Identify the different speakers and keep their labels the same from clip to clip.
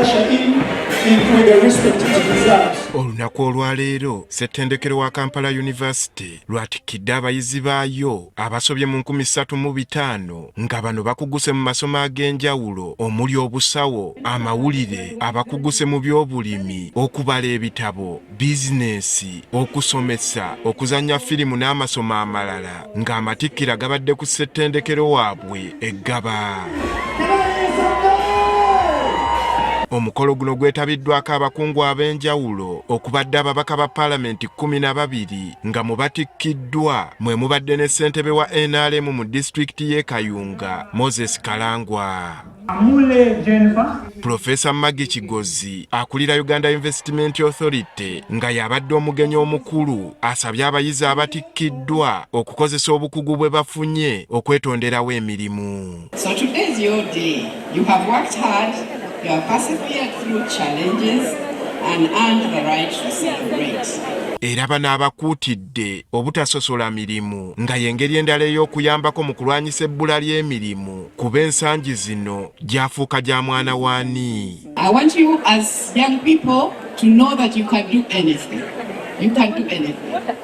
Speaker 1: usher in with the respect it deserves.
Speaker 2: Olunaku olwaleero ssetendekero wa Kampala University lwatikkidde abayizi baayo abasobye mu 3,500 nga bano bakuguse mu masomo ag'enjawulo omuli obusawo, amawulire, abakuguse mu by'obulimi, okubala ebitabo, bizinesi, okusomesa, okuzannya firimu n'amasomo amalala ng'amatikkira agabadde ku ssetendekero wabwe eggaba. Omukolo guno gwetabiddwako abakungu ab'enjawulo okubadde ababaka ba Paalamenti 12 nga mu Abatikiddwa mwe mubadde ne ssentebe wa NRM mu disitulikiti y'e Kayunga, Moses Kalangwa. Prof Maggie Kigozi akulira Uganda Investment Authority nga yabadde omugenyi omukulu asabye abayizi abatikiddwa okukozesa obukugu bwe bafunye okwetonderawo emirimu.
Speaker 3: So today is your day. You have worked hard. You have persevered through challenges and earned the right to celebrate.
Speaker 2: Era bano abakuutidde obutasosola mirimu nga y'engeri endala ey'okuyambako mu kulwanyisa ebbula ly'emirimu kuba ensangi zino gyafuuka gya mwana waani.
Speaker 3: I want you as young people to know that you can do anything. You can do anything.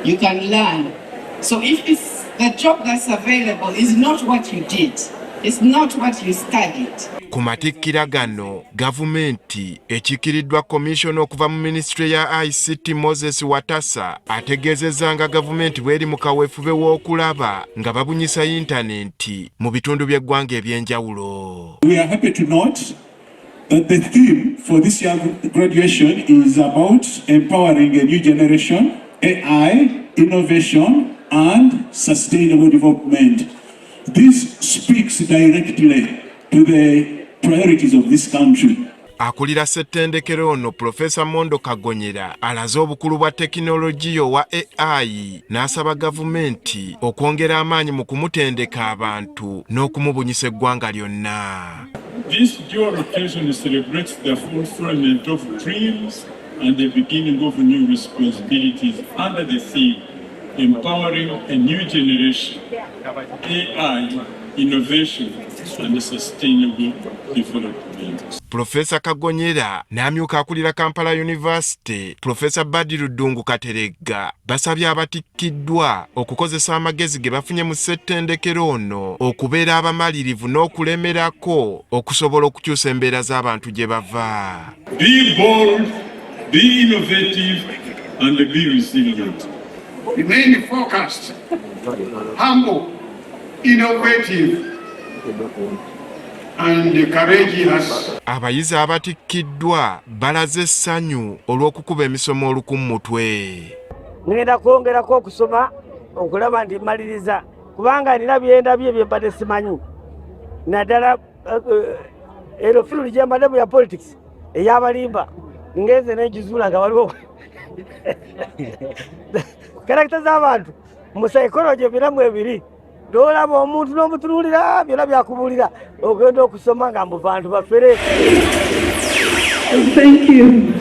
Speaker 3: You can learn. So if it's the job that's available is not what you did, it's not what you studied.
Speaker 2: Ku matikkira gano gavumenti ekiikiriddwa komishona okuva mu minisitule ya ICT Moses Watasa ategeezezza nga gavumenti bw'eri mu kaweefube w'okulaba nga babunyisa yintaneti mu bitundu by'eggwanga eby'enjawulo.
Speaker 4: We are happy to note that the theme for this year's graduation is about empowering a new generation, AI, innovation and sustainable development. This speaks directly to the priorities of this country.
Speaker 2: Akulira ssetendekero ono Profesa Mondo Kagonyera alaze obukulu bwa tekinologiya wa AI n'asaba gavumenti okwongera amaanyi mu kumutendeka abantu n'okumubunyisa eggwanga lyonna.
Speaker 5: This dual occasion celebrates the fulfillment of dreams and the beginning of new responsibilities under the theme empowering a new generation, AI, innovation and sustainable development.
Speaker 2: Profesa Kagonyera n'amyuka akulira Kampala University, Profesa Badru Kateregga basabye abatikiddwa okukozesa amagezi ge bafunye mu ssetendekero ono okubeera abamalirivu n'okulemerako okusobola okukyusa embeera z'abantu gye bava.
Speaker 5: Be bold, be innovative and be resilient.
Speaker 6: Remain focused, humble, innovative and courageous.
Speaker 2: Abayizi abatikiddwa balaze essanyu olw'okukuba emisomo oluku mu mutwe.
Speaker 7: Ngenda kwongerako okusoma okulaba ndi maliriza kubanga nina byenda bye mbadde simanyi. Naddala ero firu gye mbadde mu ya politics ey'abalimba ngenze n'egizuula nga waliwo karakita z'abantu mu psychology biramu ebiri. Dolaba omuntu n'omutunuulira byonna byakubulira ogenda okusoma nga mu bantu bafere.
Speaker 8: Thank you.